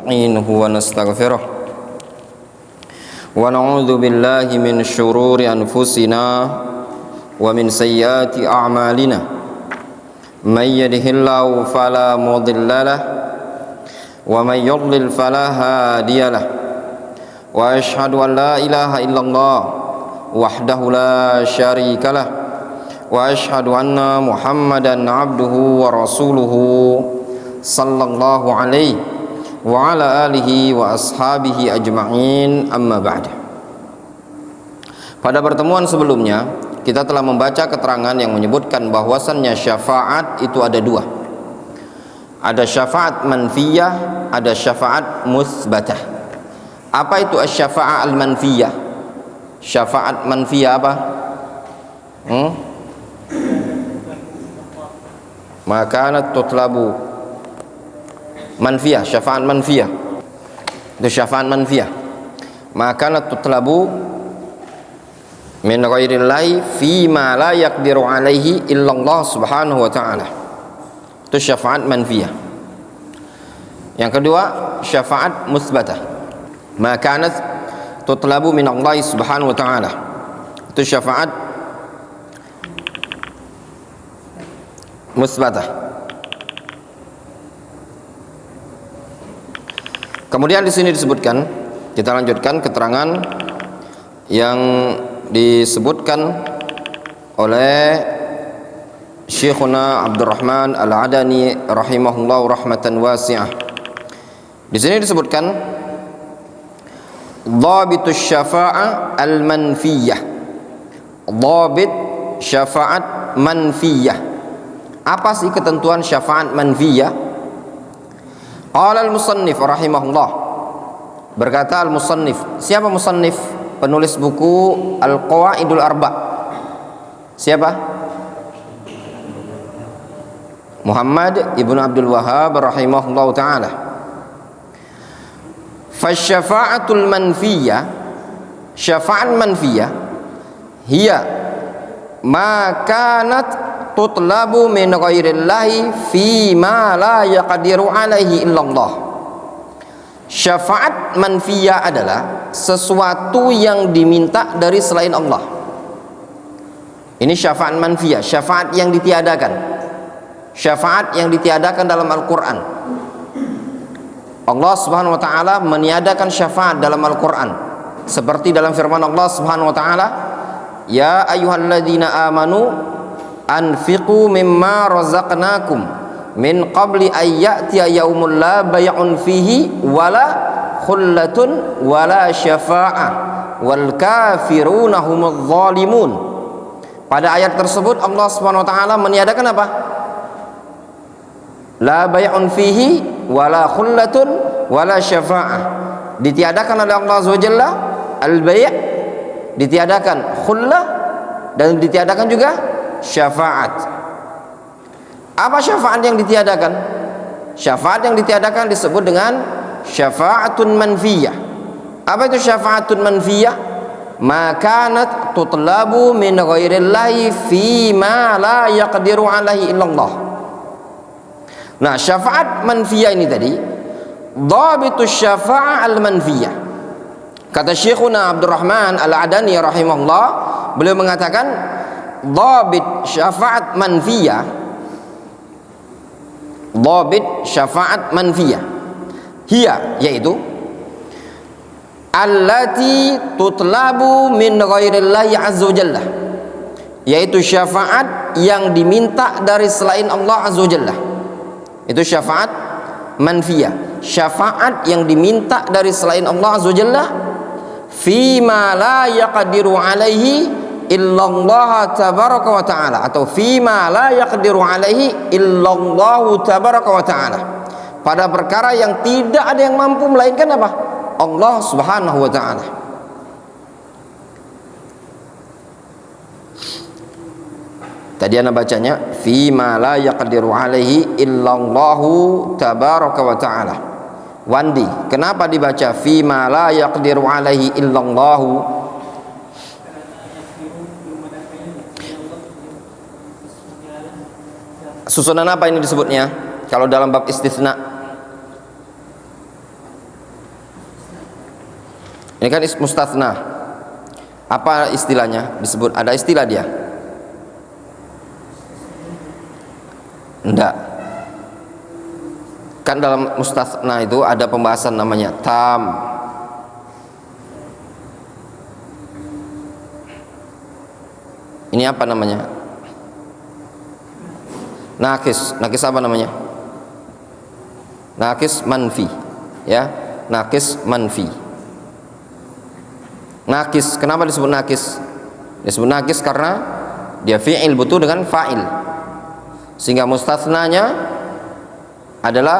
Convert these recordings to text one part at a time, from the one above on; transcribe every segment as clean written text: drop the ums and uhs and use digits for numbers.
نستعينه ونستغفره ونعوذ بالله من شرور أنفسنا ومن سيئات أعمالنا من يهده الله فلا مضل له ومن يضلل فلا هادي له وأشهد أن لا إله إلا الله وحده لا شريك له وأشهد أن محمدا عبده ورسوله صلى الله عليه وعلى آله وأصحابه أجمعين أما بعد. Pada pertemuan sebelumnya kita telah membaca keterangan yang menyebutkan bahwasannya syafaat itu ada dua. Ada syafaat manfiyah, ada syafaat musbatah. Apa itu asy-syafa'ah al-manfiyah? Syafaat manfiyah apa? Makanat tutlabu manfiyah, syafaat manfiyah. Itu syafaat manfiyah. Makanat tutlabu min ghairillahi fi ma la yaqdiru alaihi illallah subhanahu wa ta'ala. Itu syafaat manfiyah. Yang kedua syafaat musbatah. Makanat tutlabu min Allah subhanahu wa ta'ala. Itu syafaat musbatah. Kemudian di sini disebutkan, kita lanjutkan keterangan yang disebutkan oleh Syekhuna Abdurrahman Al-Adani rahimahullah rahmatan wasi'ah. Di sini disebutkan dhabitus syafa'ah al-manfiyah. Dhabit syafaat manfiyah. Apa sih ketentuan syafaat manfiyah? Qala al-musannif rahimahullah. Berkata al-musannif. Siapa musannif? Penulis buku Al-Qawaidul Arba'. Siapa? Muhammad ibnu Abdul Wahhab rahimahullah ta'ala. Fasyafa'atul manfiyah, syafa'at manfiyah hiya ma kanat tutlabu min ghairillahi fi ma la yaqdiru alaihi illallah. Syafaat manfiyah adalah sesuatu yang diminta dari selain Allah. Ini syafaat manfiyah, syafaat yang ditiadakan. Syafaat yang ditiadakan dalam Al-Qur'an. Allah Subhanahu wa taala meniadakan syafaat dalam Al-Qur'an. Seperti dalam firman Allah Subhanahu wa taala, "Ya ayyuhalladzina amanu anfiqu mimma razaqnakum min qabli ayyatiya yaumul la bay'un fihi wala khullatun wala syafa'ah wal kafiruna humudz zalimun." Pada ayat tersebut Allah Subhanahu wa taala meniadakan apa? La bay'un fihi wala khullatun wala syafa'ah. Ditiadakan oleh Allah Azza wa Jalla al-bay', ditiadakan khullah, dan ditiadakan juga syafaat. Apa syafaat yang ditiadakan? Syafaat yang ditiadakan disebut dengan syafa'atun manfiyah. Apa itu syafa'atun manfiyah? Ma kanat tutlabu min ghairillahi fi ma la yaqdiru alaihi illallah. Nah, syafaat manfiyah ini tadi dhabitus syafa'ah al-manfiyah. Kata Syekhuna Abdurrahman Al-Adani rahimahullah, beliau mengatakan dhabit syafaat manfiyah, dhabit syafaat manfiyah hiya, yaitu allati tutlabu min ghairillahi azza wajalla, yaitu syafaat yang diminta dari selain Allah azza wajalla. Itu syafaat manfiyah, syafaat yang diminta dari selain Allah azza wajalla fi ma la yaqdiru alaihi illallah tabaraka wa ta'ala, atau fima la yaqdiru alaihi illallahu tabaraka wa ta'ala, pada perkara yang tidak ada yang mampu melainkan apa? Allah subhanahu wa ta'ala. Tadi ana bacanya fima la yaqdiru alaihi illallahu tabaraka wa ta'ala. Wandi, kenapa dibaca fima la yaqdiru alaihi illallahu? Susunan apa ini disebutnya? Kalau dalam bab istisna, Ini kan mustatsna. Apa istilahnya? Disebut ada istilah dia? Enggak. Kan dalam mustatsna itu ada pembahasan namanya tam. Ini apa namanya? Nakis. Nakis apa namanya? Nakis manfi. Ya, nakis manfi. Nakis, kenapa disebut nakis? Disebut nakis karena dia fi'il butuh dengan fa'il, sehingga mustatsnanya adalah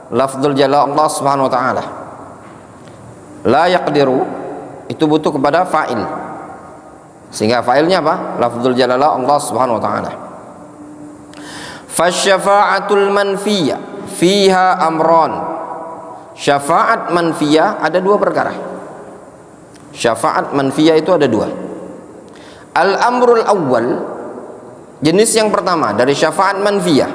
lafdzul jalala Allah Subhanahu wa taala. La yaqdiru itu butuh kepada fa'il, sehingga fa'ilnya apa? Lafdzul jalala Allah Subhanahu wa taala. Fasyafa'atul manfiyah fiha amran. Syafaat manfiyah ada dua perkara. Syafaat manfiyah itu ada dua. Al-amrul awwal, jenis yang pertama dari syafaat manfiyah,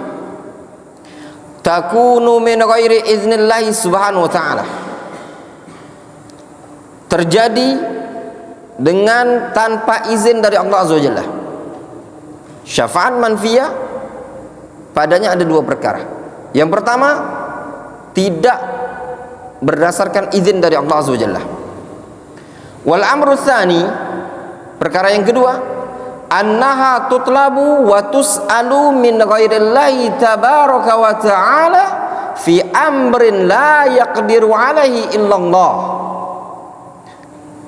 takunu min ghairi iznillahi subhanahu wa ta'ala, terjadi dengan tanpa izin dari Allah azza wa jalla. Syafaat manfiyah padanya ada dua perkara. Yang pertama, tidak berdasarkan izin dari Allah azza wa jalla. Wal amru tsani, perkara yang kedua, annaha tutlabu wa tus'alu min ghairillahi tabaraka wa ta'ala fi amrin la yaqdiru alaihi illallah.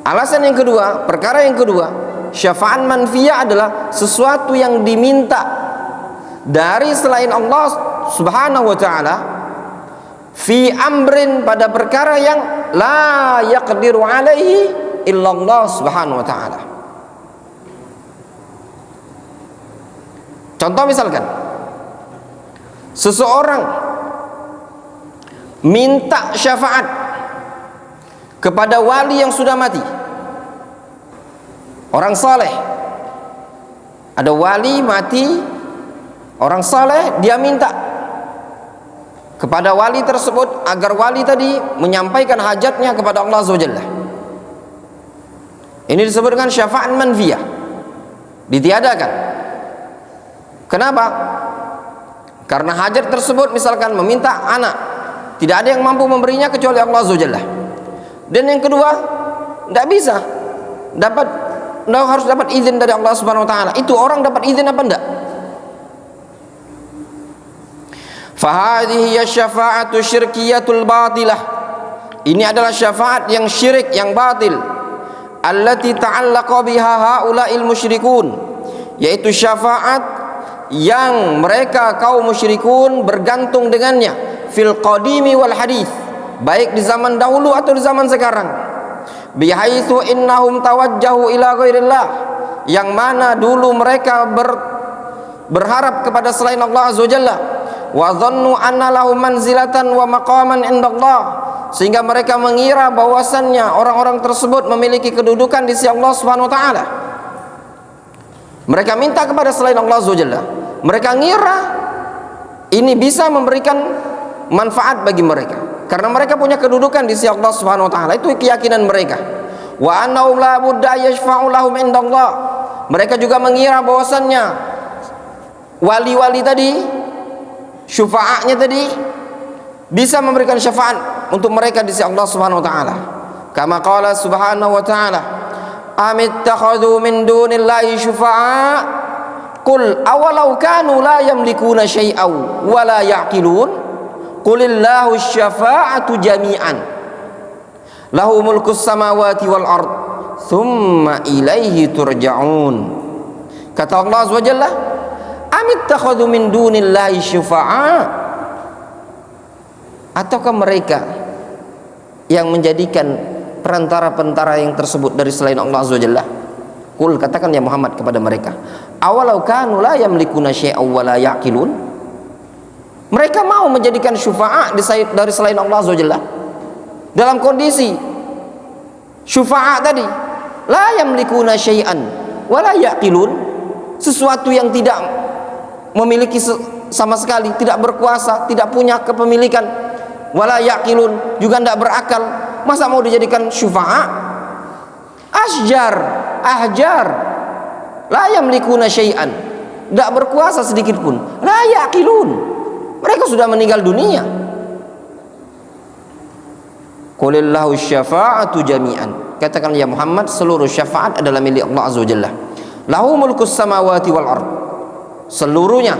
Alasan yang kedua, perkara yang kedua, syafaat manfiyah adalah sesuatu yang diminta dari selain Allah Subhanahu wa ta'ala fi amrin, pada perkara yang la yaqdiru alaihi illallah Subhanahu wa ta'ala. Contoh misalkan seseorang minta syafaat kepada wali yang sudah mati, orang saleh. Ada wali mati, orang saleh, dia minta kepada wali tersebut agar wali tadi menyampaikan hajatnya kepada Allah Azza wa Jalla. Ini disebut dengan syafaat manfiyah, ditiadakan. Kenapa? Karena hajat tersebut misalkan meminta anak, tidak ada yang mampu memberinya kecuali Allah Azza wa Jalla. Dan yang kedua, tidak bisa harus dapat izin dari Allah Subhanahu wa taala. Itu orang dapat izin apa enggak? Fahadhihi syafa'atu syirkiyatul batilah. Ini adalah syafaat yang syirik, yang batil. Allati ta'allaqa biha haula'il musyrikun, yaitu syafaat yang mereka kaum musyrikun bergantung dengannya fil qadimi wal hadith, baik di zaman dahulu atau di zaman sekarang. Bihaitsu innahum tawajjahu ila ghairillah, yang mana dulu mereka berharap kepada selain Allah Azza wa Jalla, wa dhannu anna lahum manzilatan wa maqaman indallah, sehingga mereka mengira bahwasannya orang-orang tersebut memiliki kedudukan di sisi Allah Subhanahu wa taala. Mereka minta kepada selain Allah Azza wa Jalla, mereka ngira ini bisa memberikan manfaat bagi mereka karena mereka punya kedudukan di sisi Allah Subhanahu wa taala. Itu keyakinan mereka. Wa annahum la budda yashfa'u lahum indallah. Mereka juga mengira bahwasannya wali-wali tadi, syufa'anya tadi, bisa memberikan syafaat untuk mereka di sisi Allah Subhanahu wa taala. Kama qala Subhanahu wa taala, amittakhadhu min dunillahi syufa'a qul awalau kanu la yamlikuna syai'aw wa la ya'qilun qulillahu syafa'atu jami'an lahu mulkus samawati wal ard thumma ilaihi turja'un. Kata Allah Azza wa Jalla, amittakhadhu min dunillahi syufa'a, ataukah mereka yang menjadikan perantara-perantara yang tersebut dari selain Allah Azza wa Jalla? Qul, katakan ya Muhammad kepada mereka, awalau kanu la yamlikuna syai'aw wa la ya'qilun, mereka mau menjadikan syufa'a dari selain Allah Azza wa Jalla dalam kondisi syufa'a tadi la yamlikuna syai'an wa la ya'qilun, sesuatu yang tidak memiliki sama sekali, tidak berkuasa, tidak punya kepemilikan, wala yaqilun, juga tidak berakal, masa mau dijadikan syufa'a? Ahjar la yamlikuna syai'an, tidak berkuasa sedikit pun. La yaqilun, mereka sudah meninggal dunia. Qulillahu syafa'atu jami'an, katakan ya Muhammad, seluruh syafaat adalah milik Allah Azza wa Jalla. Lahu mulkus samawati wal ard, seluruhnya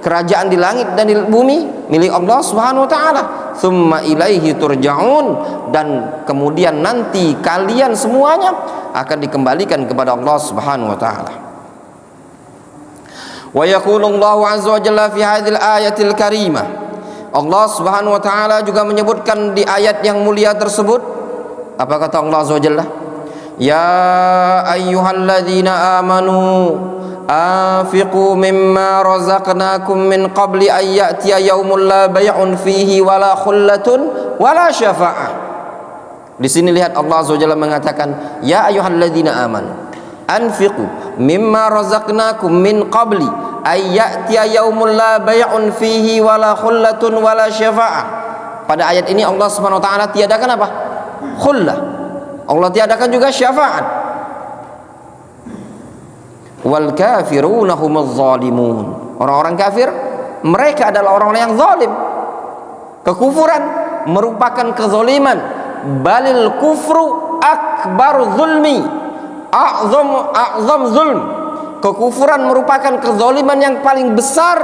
kerajaan di langit dan di bumi milik Allah Subhanahu wa taala. Tsumma ilaihi turja'un, dan kemudian nanti kalian semuanya akan dikembalikan kepada Allah Subhanahu wa taala. Wa yaqulu Allahu azza wa jalla fi hadhil ayatil karimah, Allah Subhanahu wa taala juga menyebutkan di ayat yang mulia tersebut, apa kata Allah azza wa jalla? Ya ayyuhalladzina amanu anfiqu mimma razaqnakum min qabli an ya'tiya yaumun la bay'un fihi wala khullatun wala syafa'ah. Di sini lihat Allah Azza wa Jalla mengatakan, ya ayyuhalladzina amanu anfiqu mimma razaqnakum min qabli an ya'tiya yaumun la bay'un fihi wala khullatun wala syafa'ah. Pada ayat ini Allah Subhanahu wa taala tiadakan apa? Khullah. Allah tiadakan juga syafaat. Wal kafiruna humuz zalimun, orang-orang kafir mereka adalah orang-orang yang zalim. Kekufuran merupakan kezaliman. Balil kufru akbar zulmi, a'zam zulm. Kekufuran merupakan kezaliman yang paling besar,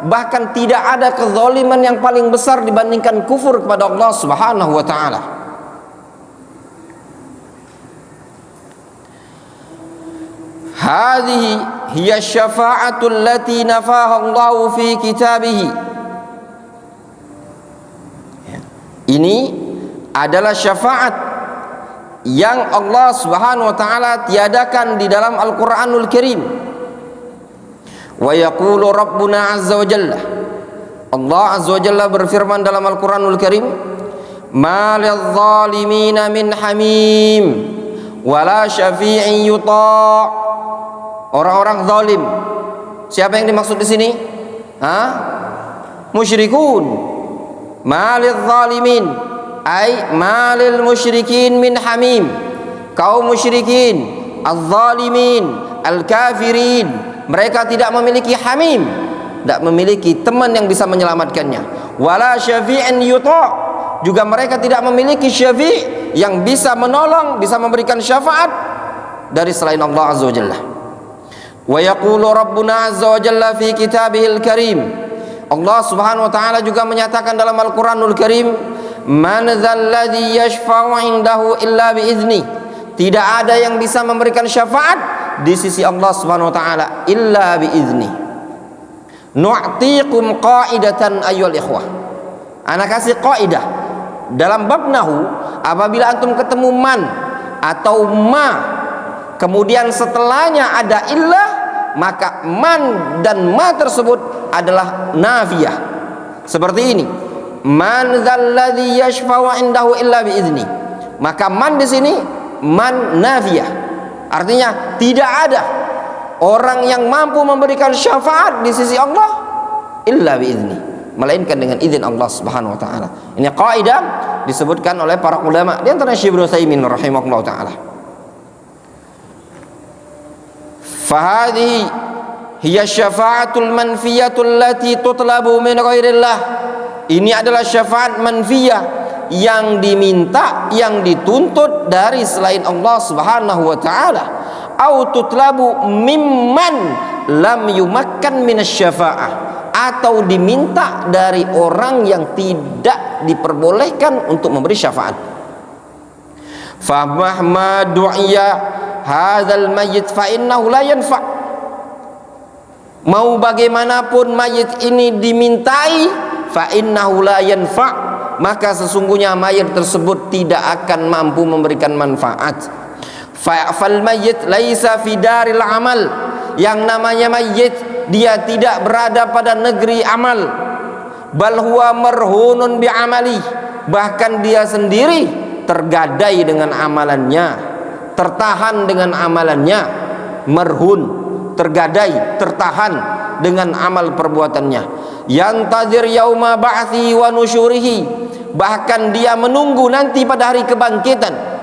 bahkan tidak ada kezaliman yang paling besar dibandingkan kufur kepada Allah Subhanahu wa taala. Hadhihi hiya syafa'atu allati nafaha Allah fi kitabih. Ini adalah syafaat yang Allah Subhanahu wa taala tiadakan di dalam Al-Qur'anul Karim. Wa yaqulu Rabbuna azza wa jalla, Allah azza wa jalla berfirman dalam Al-Qur'anul Karim, ma lidh-dhalimina min hamim wala syafi'in yuta'. Orang-orang zalim, siapa yang dimaksud di sini? Musyrikun. Malil zalimin ay malil musyrikin min hamim, kaum musyrikin, az-zalimin, al-kafirin, mereka tidak memiliki hamim, tidak memiliki teman yang bisa menyelamatkannya. Wala syafi'in yuta', juga mereka tidak memiliki syafi' yang bisa menolong, bisa memberikan syafaat dari selain Allah Azza wa Jalla. Wa yaqulu Rabbuna azza wa jalla fi kitabihil karim, Allah Subhanahu wa taala juga menyatakan dalam Al-Qur'anul Karim, man dzalladzi yashfa'u 'indahu illa bi'izni, tidak ada yang bisa memberikan syafaat di sisi Allah Subhanahu wa taala illa bi'izni. Nu'tiqum qaidatan ayyuhal ikhwah, ana kasih kaidah dalam bab nahwu, apabila antum ketemu man atau ma kemudian setelahnya ada illah, maka man dan ma tersebut adalah nafiyah. Seperti ini, man dzalladzi yashfa'u 'indahu illa bi'izni, maka man di sini man nafiyah, artinya tidak ada orang yang mampu memberikan syafaat di sisi Allah illa bi'izni, melainkan dengan izin Allah Subhanahu wa taala. Ini kaidah disebutkan oleh para ulama, di antara Syekh Ibnu Utsaimin rahimahullah taala. Fahadhihi hiya syafa'atul manfiyatul lati tutlabu min ghairillah. Ini adalah syafaat manfiyah yang diminta, yang dituntut dari selain Allah Subhanahu wa taala. Au tutlabu mimman lam yumakkan minasyafa'ah, atau diminta dari orang yang tidak diperbolehkan untuk memberi syafaat. Fa mahma du'iya hadzal mayyit fa innahu la yanfa', mau bagaimanapun mayit ini dimintai, fa innahu la yanfa', maka sesungguhnya mayit tersebut tidak akan mampu memberikan manfaat. Fal mayyit laisa fi daril amal, yang namanya mayit dia tidak berada pada negeri amal. Bal huwa marhunun bi amali, bahkan dia sendiri tergadai dengan amalannya, tertahan dengan amalannya. Marhun, tergadai, tertahan dengan amal perbuatannya. Yantazir yauma ba'thi wa nusyurihi, bahkan dia menunggu nanti pada hari kebangkitan.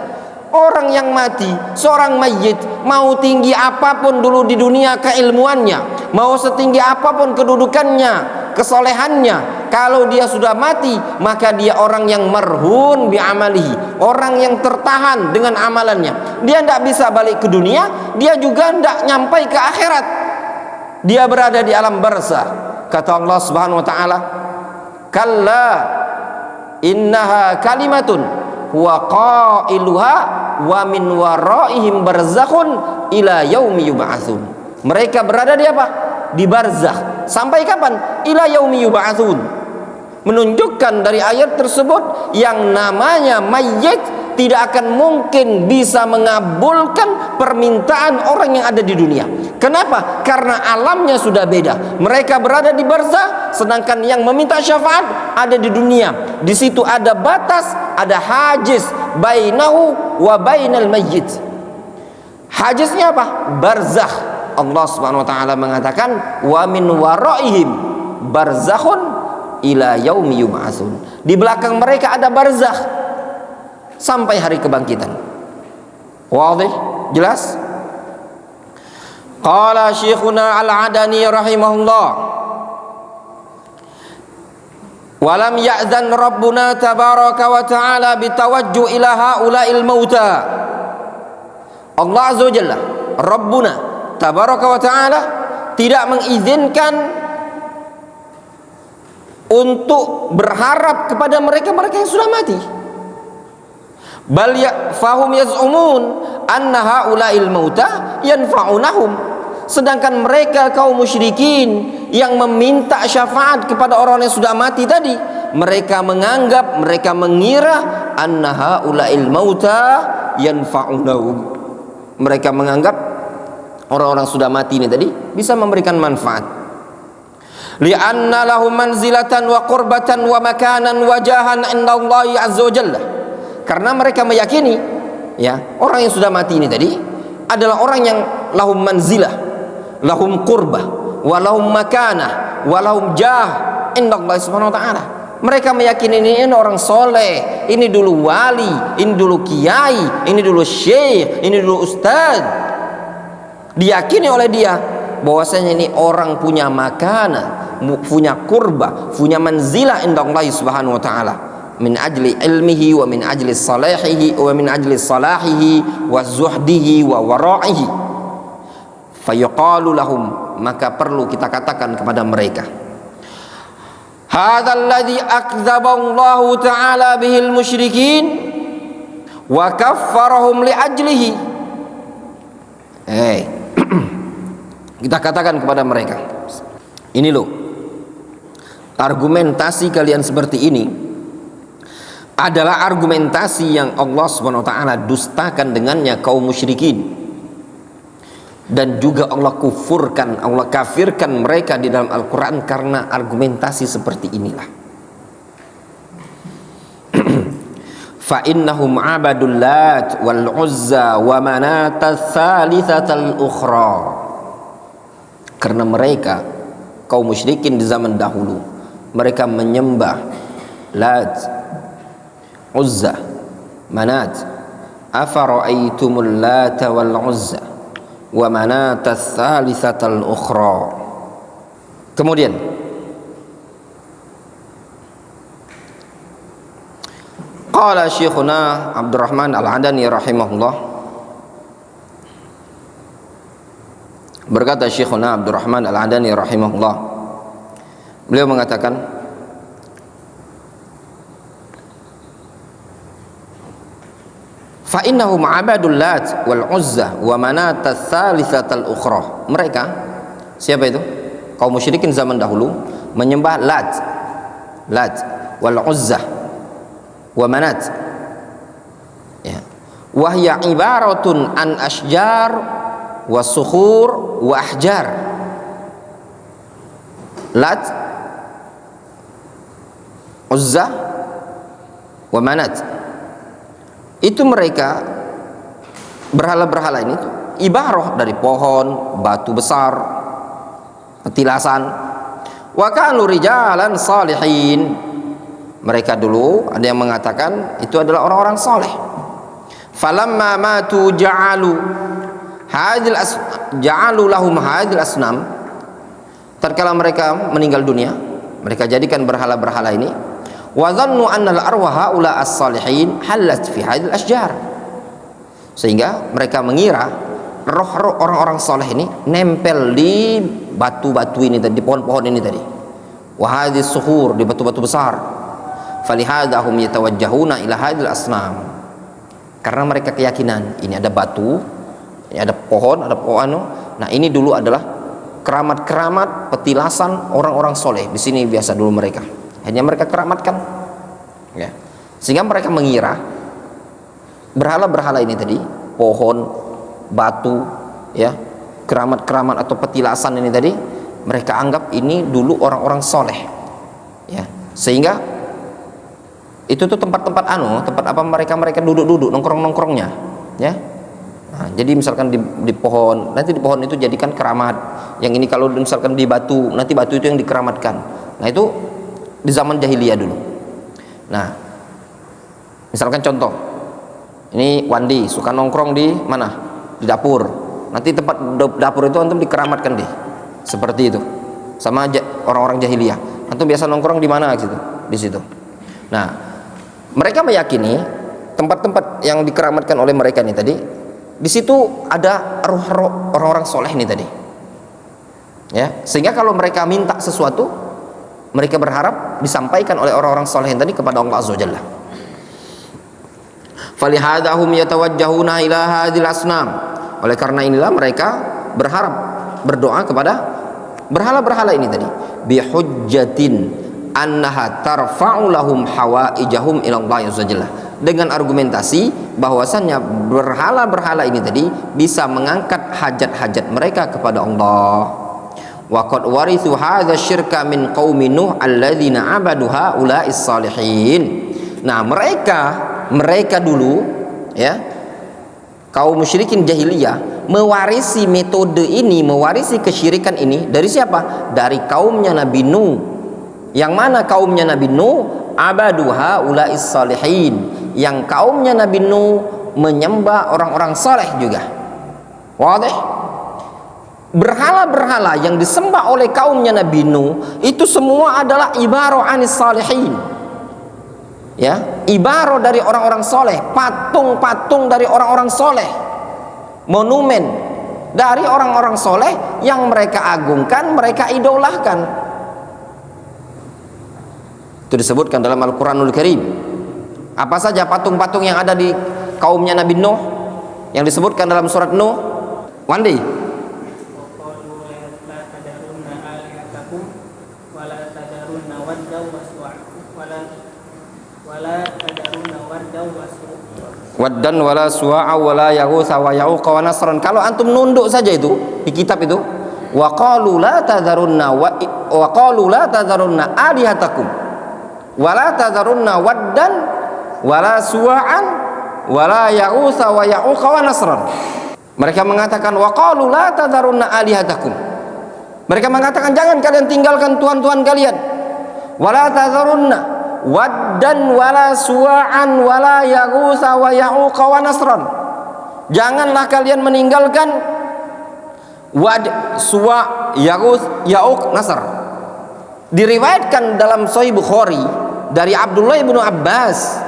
Orang yang mati, seorang mayit, mau tinggi apapun dulu di dunia keilmuannya, mau setinggi apapun kedudukannya, kesolehannya, kalau dia sudah mati, maka dia orang yang marhun bi amalihi, orang yang tertahan dengan amalannya. Dia tidak bisa balik ke dunia, dia juga tidak nyampai ke akhirat. Dia berada di alam barzakh. Kata Allah Subhanahu wa taala, "Kalla innaha kalimatun huwa qailuha wa min waraihim barzakhun ila yaumi yub'atsun." Mereka berada di apa? Di barzakh. Sampai kapan? Ila yaumi yub'atsun. Menunjukkan dari ayat tersebut yang namanya mayit tidak akan mungkin bisa mengabulkan permintaan orang yang ada di dunia. Kenapa? Karena alamnya sudah beda. Mereka berada di barzakh, sedangkan yang meminta syafaat ada di dunia. Di situ ada batas, ada hajiz bainahu wa bainal mayyit. Hajiznya apa? Barzakh. Allah Subhanahu wa taala mengatakan wa min waraihim barzakhun ila yaumi yub'atsun. Di belakang mereka ada barzakh sampai hari kebangkitan. Wadih? Jelas? Qala Syekhuna Al-Adani rahimahullah, walam ya'zan Rabbuna tabaraka wa ta'ala bitawajjuh ila haula'il mauta. Allah Azza wa Jalla, Rabbuna tabaraka wa ta'ala tidak mengizinkan untuk berharap kepada mereka-mereka yang sudah mati. Bal fahum yaz'umun anna haula'il mauta yanfa'unahum. Sedangkan mereka kaum musyrikin yang meminta syafaat kepada orang yang sudah mati tadi, mereka menganggap, mereka mengira anna haula'il mauta yanfa'unahum. Mereka menganggap orang-orang sudah mati ini tadi bisa memberikan manfaat. Li'anna lahum manzilatan wa qurbatan wa makanan wa jahan indallahi azza wa jalla. Karena mereka meyakini, ya, orang yang sudah mati ini tadi adalah orang yang lahum manzilah, lahum qurbah, wa lahum makanah, wa lahum jah indallahi subhanahu wa ta'ala. Mereka meyakini ini orang soleh, ini dulu wali, ini dulu kiai, ini dulu syekh, ini dulu ustaz. Diyakini oleh dia bahwasanya ini orang punya makanah, punya qurbah, punya manzilah indallahi subhanahu wa ta'ala, min ajli ilmihi wa min ajli salahihi wa min ajli salahihi wa zuhdihi wa wara'ihi. Fayuqalu lahum, maka perlu kita katakan kepada mereka, hadzal ladzi akdzaba Allah taala bihil musyrikin wa kaffarahum li ajlihi. Kita katakan kepada mereka, ini loh, argumentasi kalian seperti ini adalah argumentasi yang Allah Subhanahu wa taala dustakan dengannya kaum musyrikin, dan juga Allah kufurkan, Allah kafirkan mereka di dalam Al-Qur'an karena argumentasi seperti inilah. Fa innahum abadul lat wal uzza wa manata tsalitsatal ukhra. Karena mereka kaum musyrikin di zaman dahulu, mereka menyembah Lat, Uzza, Manat. Afara'aitumul Lata wal Uzza wa Manata tsalitsatal ukhra. Kemudian qala Syekhuna Abdurrahman Al-Adani rahimahullah, berkata Syekhuna Abdurrahman Al-Adani rahimahullah, beliau mengatakan, fa innahum abadul Lat wal Uzza wa manata tsalitsatal ukhra. Mereka, siapa itu? Kaum musyrikin zaman dahulu menyembah Lat wal Uzza wa Manat, ya. Wa hiya ibaratun an asjar wa sukhur wa ahjar. Lat, Uzza wa Manat, itu mereka berhala-berhala ini tuh ibarah dari pohon, batu besar, petilasan. Wa kanu rijalan salihin, Mereka dulu ada yang mengatakan itu adalah orang-orang soleh. Falamma matu ja'alu lahum hadil asnam. Tatkala mereka meninggal dunia, mereka jadikan berhala-berhala ini. Wa dhannu anna al-arwaha ula as-salihin halat fi hadil asjar. Sehingga mereka mengira roh-roh orang-orang soleh ini nempel di batu-batu ini tadi, di pohon-pohon ini tadi. Wa hadis suhur, di batu-batu besar. Falihadahum yatawajjahuna ila hadil asnam. Karena mereka keyakinan ini ada batu, ini ada pohon, nah ini dulu adalah keramat-keramat petilasan orang-orang soleh. Di sini biasa dulu mereka. Hanya mereka keramatkan, ya. Sehingga mereka mengira berhala-berhala ini tadi, pohon, batu, ya, keramat-keramat atau petilasan ini tadi, mereka anggap ini dulu orang-orang soleh, ya. Sehingga itu tuh tempat-tempat tempat apa mereka duduk-duduk, nongkrong-nongkrongnya, ya. Nah, jadi misalkan di pohon, nanti di pohon itu jadikan keramat. Yang ini kalau misalkan di batu, nanti batu itu yang dikeramatkan. Nah, itu di zaman jahiliyah dulu. Nah, misalkan contoh, ini Wandi suka nongkrong di mana? Di dapur. Nanti tempat dapur itu antum dikeramatkan deh. Seperti itu. Sama orang-orang jahiliyah. Antum biasa nongkrong di mana gitu? Di situ. Nah, mereka meyakini tempat-tempat yang dikeramatkan oleh mereka ini tadi, di situ ada roh-roh orang-orang soleh ini tadi, ya. Sehingga kalau mereka minta sesuatu, mereka berharap disampaikan oleh orang-orang soleh ini tadi kepada Allah Azza wa Jalla. Falihadahum yatawajjahuna ila hadil asnam. Oleh karena inilah mereka berharap, berdoa kepada berhala-berhala ini tadi, bihujjatin annaha tarfa'u lahum hawaijahum ila Allah azza jalla, dengan argumentasi bahwasannya berhala-berhala ini tadi bisa mengangkat hajat-hajat mereka kepada Allah. Wa qad warithu hadza syirka min qaumi nuh alladzina abadu haula'is salihin. Nah, mereka dulu, ya, kaum musyrikin jahiliyah mewarisi metode ini, mewarisi kesyirikan ini dari siapa? Dari kaumnya Nabi Nuh. Yang mana kaumnya Nabi Nuh? Abaduha ulais salihin. Yang kaumnya Nabi Nuh menyembah orang-orang saleh juga. Wadih? Berhala-berhala yang disembah oleh kaumnya Nabi Nuh itu semua adalah ibarah anis salihin. Ya, ibarah dari orang-orang soleh, patung-patung dari orang-orang soleh, monumen dari orang-orang soleh yang mereka agungkan, mereka idolahkan. Itu disebutkan dalam Al-Quranul Karim. Apa saja patung-patung yang ada di kaumnya Nabi Nuh yang disebutkan dalam surat Nuh? Wandi. Waddan wala suwa'a wala yaghutsa wa ya'uqa wa nasran. Kalau antum nunduk saja itu di kitab itu, wa qalu la tadharunna wa qalu la tadharunna alihatakum wala tadharunna waddan wala suwa'an wala ya'utsa wa ya'uqa wa nasran. Mereka mengatakan wa qalu la tadharunna alihatakum. Mereka mengatakan jangan kalian tinggalkan tuhan-tuhan kalian. Wala tadharunna waddan wala suwa'an wala yaghusa wa ya'uqa wa nasran. Janganlah kalian meninggalkan wad, suwa, yaghus, ya'uq, nasr. Diriwayatkan dalam Sahih Bukhari dari Abdullah bin Abbas,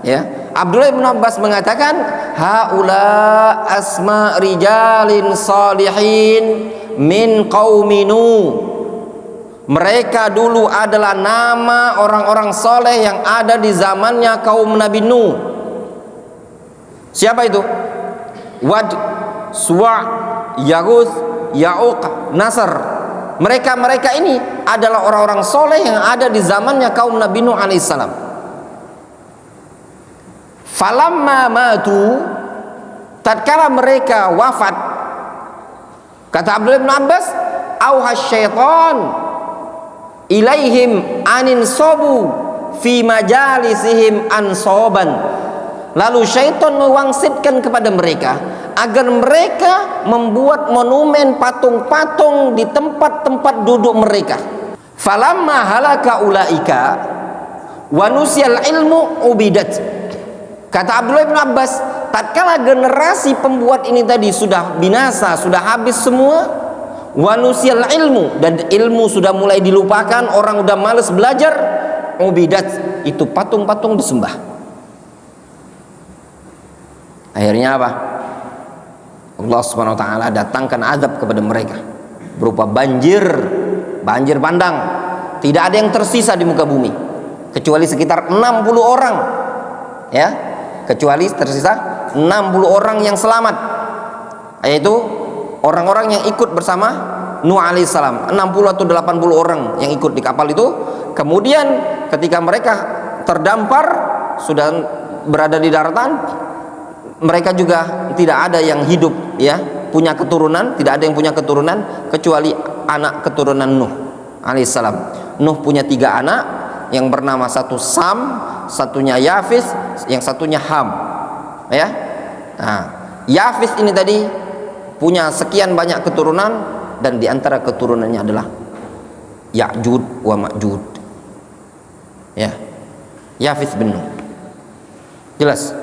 ya, Abdullah bin Abbas mengatakan haula asma rijalin salihin min qaumi Nuh. Mereka dulu adalah nama orang-orang soleh yang ada di zamannya kaum Nabi Nuh. Siapa itu? Wad, Suwa, Yaghus, Ya'uq, Nasr. Mereka ini adalah orang-orang soleh yang ada di zamannya kaum Nabi Nuh alaihissalam. Falamma matu, tatkala mereka wafat, kata Abdullah bin Abbas, auhas syaitan ilaihim anin sobu fi majalisihim ansoban. Lalu syaitan mewangsitkan kepada mereka agar mereka membuat monumen patung-patung di tempat-tempat duduk mereka. Falamma halaka ulaika wa nusyal ilmu ubidat. Kata Abdullah bin Abbas, tatkala generasi pembuat ini tadi sudah binasa, sudah habis semua, wa nusyal ilmu, dan ilmu sudah mulai dilupakan, orang udah males belajar, ubidat, itu patung-patung disembah. Akhirnya apa? Allah Subhanahu wa taala datangkan azab kepada mereka berupa banjir bandang. Tidak ada yang tersisa di muka bumi kecuali sekitar 60 orang, ya, kecuali tersisa 60 orang yang selamat, yaitu orang-orang yang ikut bersama Nuh alaihissalam. 60 atau 80 orang yang ikut di kapal itu. Kemudian ketika mereka terdampar, sudah berada di daratan, mereka juga tidak ada yang hidup, ya, punya keturunan. Tidak ada yang punya keturunan kecuali anak keturunan Nuh alaihissalam. Nuh punya 3 anak, yang bernama satu Sam, satunya Yafis, yang satunya Ham, ya. Nah, Yafis ini tadi punya sekian banyak keturunan, dan diantara keturunannya adalah Ya'jud wa Ma'jud, ya, Yafis bin Nuh. Jelas?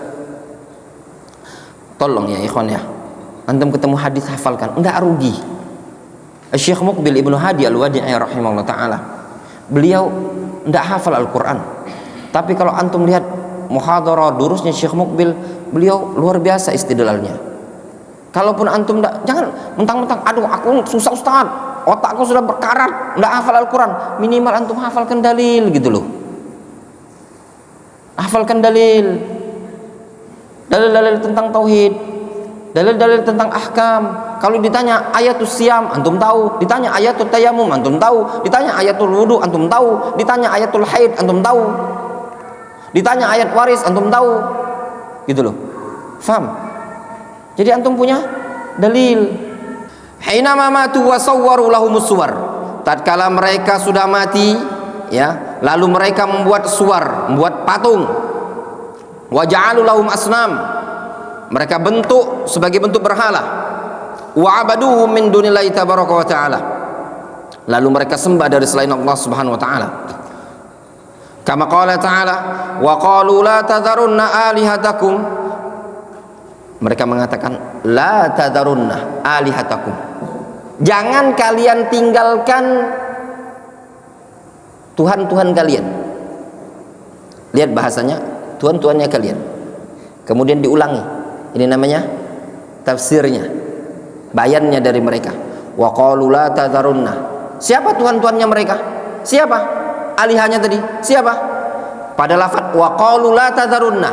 Tolong ya ikhwan ya, antum ketemu hadis hafalkan, enggak rugi. Syekh Muqbil Ibnu Hadi Al-Wadi'i rahimahullah ta'ala, beliau enggak hafal Al-Quran, tapi kalau antum lihat muhadarah durusnya Syekh Muqbil, beliau luar biasa istidlalnya. Kalaupun antum enggak, jangan mentang-mentang aduh aku susah ustaz, otakku sudah berkarat, enggak hafal Al-Quran, minimal antum hafalkan dalil gitu loh. Hafalkan dalil tentang tauhid, dalil-dalil tentang ahkam. Kalau ditanya ayatul siam, antum tahu. Ditanya ayatul tayamum, antum tahu. Ditanya ayatul wudu, antum tahu. Ditanya ayatul haid, antum tahu. Ditanya ayat waris, antum tahu. Gitu loh. Faham? Jadi antum punya dalil. Hina mamatu wa sawwaru lahumus suwar. Tatkala mereka sudah mati, ya, lalu mereka membuat suwar, membuat patung. Wa ja'alu lahum asnam, mereka bentuk sebagai bentuk berhala. Wa abaduhum min dunillahi tabaraka wa ta'ala, lalu mereka sembah dari selain Allah Subhanahu wa ta'ala. Kama qala ta'ala, wa qalu la tadharunna alihatakum, mereka mengatakan la tadharunna alihatakum, jangan kalian tinggalkan Tuhan-Tuhan kalian. Lihat bahasanya, Tuhan-Tuhannya kalian. Kemudian diulangi. Ini namanya tafsirnya, bayannya dari mereka. Wa qalu la tadharunna. Siapa Tuhan-Tuhannya mereka? Siapa? Alihanya tadi. Siapa? Pada lafaz wa qalu la tadharunna,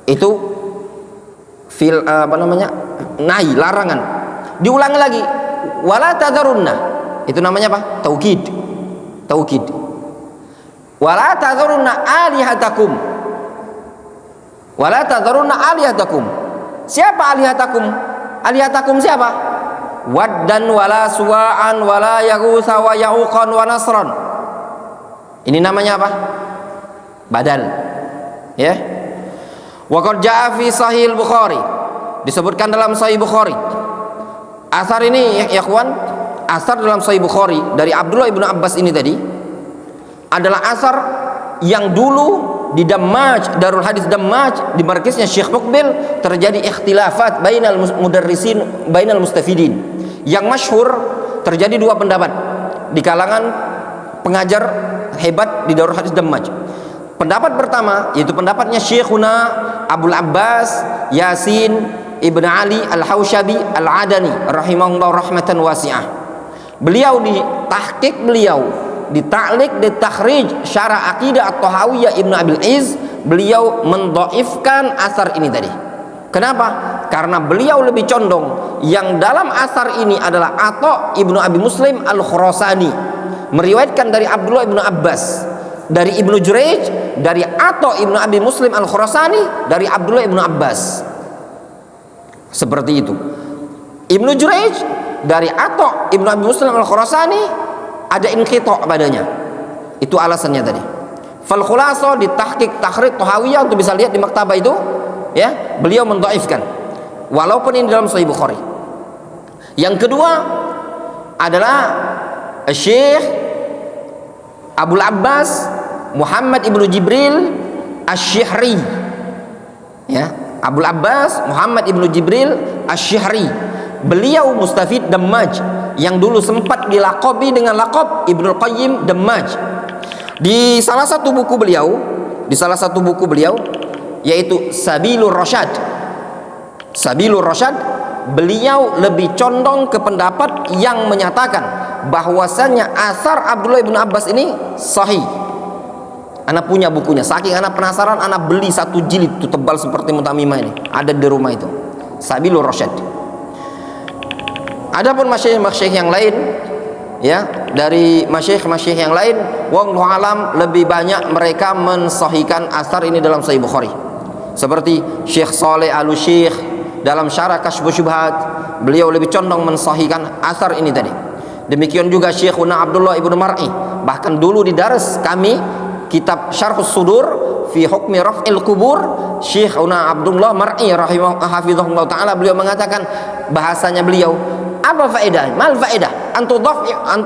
itu fil nahi, larangan. Diulangi lagi, wala tadharunna, itu namanya apa? Taukid. Wala tadharunna alihatakum, wala tadharunna alihatakum. Siapa alihatakum? Alihatakum siapa? Waddan wala suwa'an wala yaghutsa wa ya'uqan wa nasran. Ini namanya apa? Badal, ya. Wa qad jaa fi sahih Bukhari, disebutkan dalam sahih Bukhari. Asar ini ya ikhwan, asar dalam sahih Bukhari dari Abdullah bin Abbas ini tadi adalah asar yang dulu di Dammaj, Darul Hadis Dammaj, di markisnya Syekh Muqbil, terjadi ikhtilafat bainal mudarrisin, bainal mustafidin. Yang masyhur terjadi 2 pendapat di kalangan pengajar hebat di Darul Hadis Dammaj. Pendapat pertama yaitu pendapatnya Syekhuna Abul Abbas Yasin Ibn Ali Al-Haushabi Al-Adani rahimahullah rahmatan wasi'ah. Beliau di tahqiq beliau, di ta'liq, di takhrij syarah aqidah at-Tahawiyah Ibnu Abil Iz, beliau mendhaifkan asar ini tadi. Kenapa? Karena beliau lebih condong yang dalam asar ini adalah Atha Ibnu Abi Muslim Al-Khurasani meriwayatkan dari Abdullah Ibnu Abbas, dari Ibnu Jurayj, dari Atha Ibnu Abi Muslim Al-Khurasani, dari Abdullah Ibnu Abbas. Seperti itu. Ibnu Jurayj dari Atha Ibnu Abi Muslim Al-Khurasani ada inqita' padanya. Itu alasannya tadi. Fal khulasa di tahqiq takhrij Tahawiyah, untuk bisa lihat di maktabah itu, ya, beliau mendhaifkan walaupun ini dalam Sahih Bukhari. Yang kedua adalah Syekh Abul Abbas Muhammad ibnu Jibril Asy-Syihri, ya, Abul Abbas Muhammad ibnu Jibril Asy-Syihri. Beliau mustafid Dammaj yang dulu sempat dilaqabi dengan laqab Ibnul Qayyim Dammaj. Di salah satu buku beliau yaitu Sabilur Rasyad, beliau lebih condong ke pendapat yang menyatakan bahwasanya asar Abdullah bin Abbas ini sahih. Anak punya bukunya, saking anak penasaran, anak beli satu jilid itu tebal seperti Mutamimah ini, ada di rumah itu, Sabilur Rasyad. Adapun masyayikh yang lain, ya, dari masyayikh yang lain, wallahu alam, lebih banyak mereka mensahihkan asar ini dalam Sahih Bukhari. Seperti Syekh Saleh Al-Syekh dalam Syarah Kasyfus Syubhat, beliau lebih condong mensahihkan asar ini tadi. Demikian juga Syekhuna Abdullah ibnu Mar'i, bahkan dulu di daras kami kitab Syarhus Sudur fi hukmi raf'il kubur, Syekhuna Abdullah Mar'i rahimahullah taala, beliau mengatakan, bahasanya beliau, apa faedah? Mal faedah an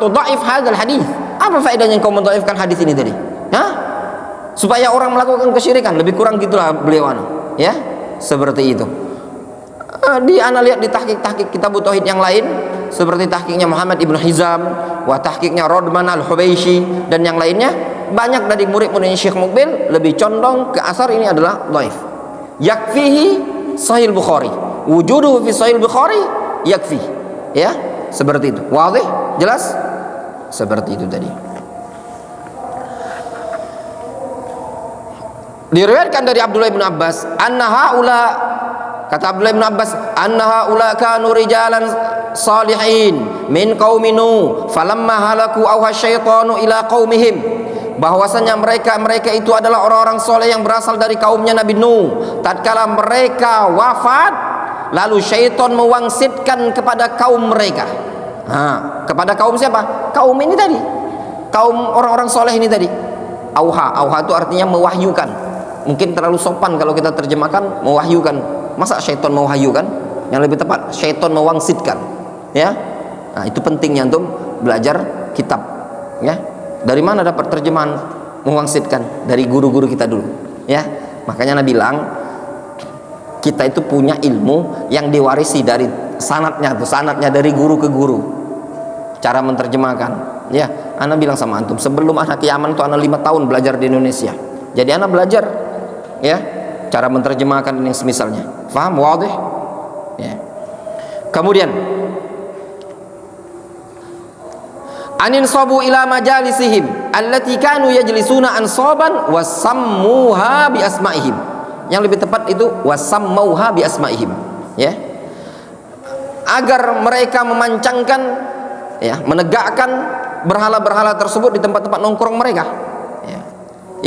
tudha'if hadzal hadis? Apa faedahnya kau mendhaifkan hadis ini tadi? Hah? Supaya orang melakukan kesyirikan, lebih kurang gitulah beliau ya, seperti itu. Di ana lihat di tahqiq kitab tauhid yang lain, seperti tahqiqnya Muhammad ibnu Hizam, wa tahqiqnya Rodman al-Hubaisy dan yang lainnya, banyak dari murid-muridnya Syekh Muqbil lebih condong ke asar ini adalah dhaif. Yakfihi Sahih Bukhari, wujuduhu fi Sahih Bukhari yakfi, ya, seperti itu. Wadih, jelas? Seperti itu tadi. Diriwayatkan dari Abdullah bin Abbas, kata Abdullah bin Abbas, annaha ula kanu rijalan salihin min qaumi Nuh falamma halaku awha syaitanu ila qaumihim, bahwasanya mereka itu adalah orang-orang soleh yang berasal dari kaumnya Nabi Nuh. Tatkala mereka wafat, lalu syaitan mewangsitkan kepada kaum mereka. Kepada kaum siapa? Kaum ini tadi, kaum orang-orang soleh ini tadi. Auha itu artinya mewahyukan. Mungkin terlalu sopan kalau kita terjemahkan mewahyukan. Masa syaitan mewahyukan? Yang lebih tepat syaitan mewangsitkan, ya. Nah, itu pentingnya untuk belajar kitab, ya. Dari mana dapat terjemahan mewangsitkan? Dari guru-guru kita dulu, ya. Makanya Nabi bilang kita itu punya ilmu yang diwarisi dari sanadnya dari guru ke guru, cara menerjemahkan, ya. Ana bilang sama antum, sebelum anak Yaman tuh ana 5 tahun belajar di Indonesia, jadi ana belajar, ya, cara menerjemahkan ini semisalnya. Faham? Wadih? Ya. Kemudian anin sabu ila majalisihim allati kanu yajlisuna ansaban wasammuha bi asma'ihim. Yang lebih tepat itu wasammauha bi asma'ihim, ya. Agar mereka memancangkan, ya, menegakkan berhala-berhala tersebut di tempat-tempat nongkrong mereka, ya.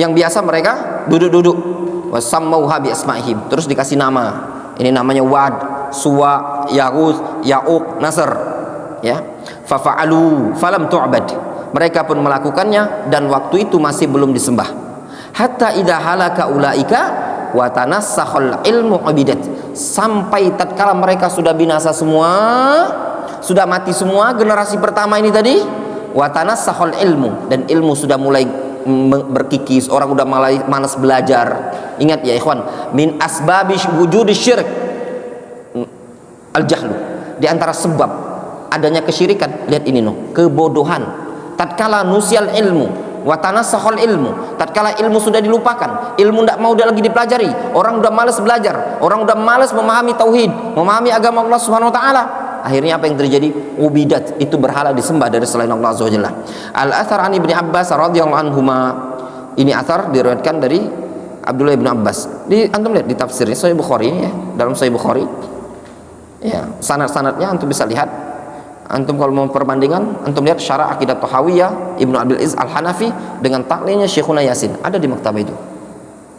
Yang biasa mereka duduk-duduk, wasammauha bi asma'ihim, terus dikasih nama. Ini namanya Wad, Suwa, Yaghus, Ya'uq, Nasr, ya. Fafa'alu falam tu'bad, mereka pun melakukannya dan waktu itu masih belum disembah. Hatta idza halaka ulaika wa tanassahal ilmu abidat, sampai tatkala mereka sudah binasa semua, sudah mati semua generasi pertama ini tadi, wa tanassahal ilmu, dan ilmu sudah mulai berkikis, orang udah mulai malas belajar. Ingat ya ikhwan, min asbabi wujudi syirk al-jahlu, di antara sebab adanya kesyirikan, lihat ini kebodohan. Tatkala nusial ilmu wa tanassahal ilmu, tatkala ilmu sudah dilupakan, ilmu tidak mau lagi dipelajari, orang udah malas belajar, orang udah malas memahami tauhid, memahami agama Allah Subhanahu wa taala. Akhirnya apa yang terjadi? Ubidat, itu berhala disembah dari selain Allah Azza wa Jalla. Al-athar an Ibnu Abbas radhiyallahu anhuma, ini athar diriwayatkan dari Abdullah bin Abbas. Antum lihat di tafsirnya Sahih Bukhari, ya, dalam Sahih Bukhari, ya, sanad-sanadnya antum bisa lihat. Antum kalau mau perbandingan, antum lihat Syarah Aqidah Tahawiyah Ibnu Abil Iz Al-Hanafi dengan taklilnya Syekhuna Yasin, ada di maktabah itu,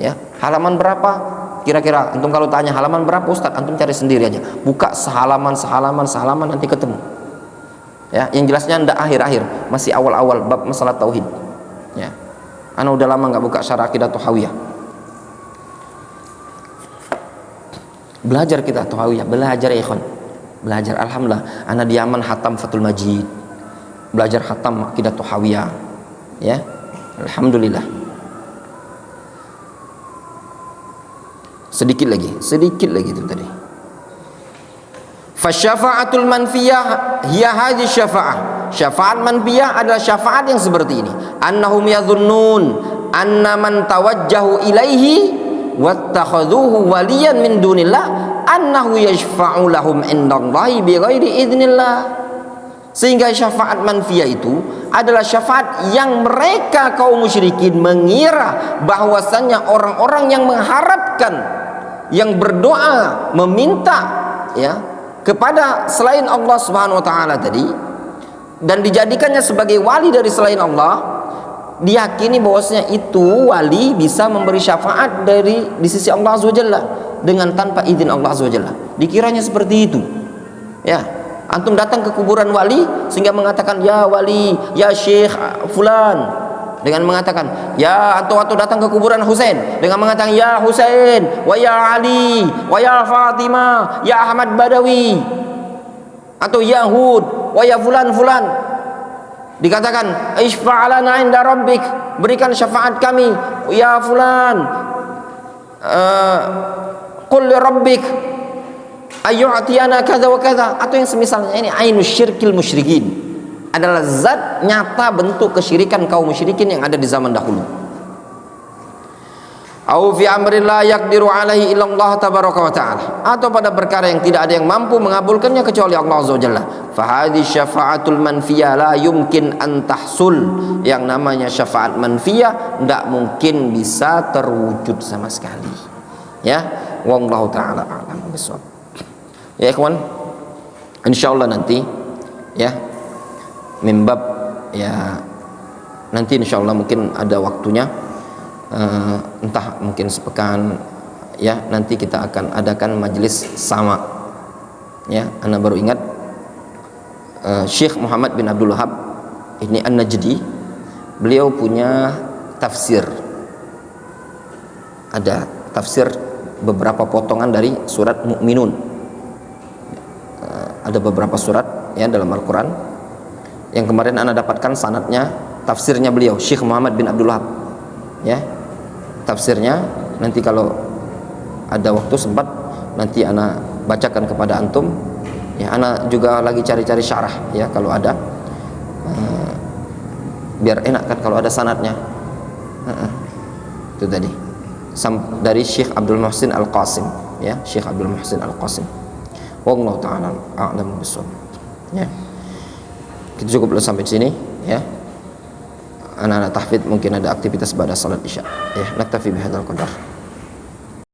ya. Halaman berapa? Kira-kira antum kalau tanya halaman berapa Ustaz, antum cari sendiri aja, buka sehalaman nanti ketemu, ya. Yang jelasnya ndak akhir-akhir, masih awal-awal bab masalah tauhid, ya. Ana udah lama nggak buka Syarah Aqidah Tahawiyah. Belajar kita Tahawiyah, belajar ya ikhwan, belajar. Alhamdulillah ana di Yaman hatam Fathul Majid, belajar hatam Aqidah Tahawiyah, ya. Alhamdulillah, sedikit lagi itu tadi. Fasyafa'atul manfiyah hiya hadhihi syafa'ah. Syafaat manfiyah adalah syafaat yang seperti ini. Annahum yadhunnun anna man tawajjahu ilaihi wattakhadhuhu waliyan min dunillah annahu yashfa'u lahum indallahi bighairi idznillah. Sehingga syafaat manfiyah itu adalah syafaat yang mereka kaum musyrikin mengira bahwasannya orang-orang yang mengharapkan, yang berdoa meminta ya kepada selain Allah Subhanahu wa taala tadi, dan dijadikannya sebagai wali dari selain Allah, diyakini bahwasanya itu wali bisa memberi syafaat di sisi Allah Azza wa Jalla dengan tanpa izin Allah Azza wa Jalla. Dikiranya seperti itu. Ya, antum datang ke kuburan wali sehingga mengatakan ya wali, ya syekh fulan, dengan mengatakan ya, atau datang ke kuburan Husain dengan mengatakan ya Husain wa ya Ali wa ya Fatimah ya Ahmad Badawi, atau ya Hud wa ya fulan, dikatakan isfa'alana inda rabbik, berikan syafaat kami ya fulan, qul li rabbik ayyu'tiyana kadza wa kadza, atau yang semisalnya. Ini ainus syirkil musyrikin, adalah zat nyata bentuk kesyirikan kaum musyrikin yang ada di zaman dahulu. Au fi amrin la yaqdiru alaihi illallah tabaraka wa ta'ala, atau pada perkara yang tidak ada yang mampu mengabulkannya kecuali Allah Azza wa Jalla. Fa hadhihi syafa'atul manfiyah la yumkin an tahsul. Yang namanya syafaat manfiyah tidak mungkin bisa terwujud sama sekali. Ya, wallahu taala a'lam bishawab. Ya ikhwan, insyaallah nanti ya mimbab ya, nanti insyaallah mungkin ada waktunya, entah mungkin sepekan ya, nanti kita akan adakan majelis sama ya. Ana baru ingat Syekh Muhammad bin Abdul Wahab ini An-Najdi, beliau punya tafsir, ada tafsir beberapa potongan dari surat Mu'minun, ada beberapa surat ya dalam Al-Quran yang kemarin ana dapatkan sanadnya, tafsirnya beliau Syekh Muhammad bin Abdul Wahab ya, tafsirnya. Nanti kalau ada waktu sempat nanti ana bacakan kepada antum ya. Ana juga lagi cari-cari syarah ya, kalau ada biar enak kan kalau ada sanadnya. Itu tadi dari Syekh Abdul Muhsin Al-Qasim ya, Syekh Abdul Muhsin Al-Qasim. Wallahu ta'ala a'lam bishawab ya. Kita cukup sampai sini ya. Anak-anak tahfidz mungkin ada aktivitas pada salat isya ya. Naktafi bihadzal qadar.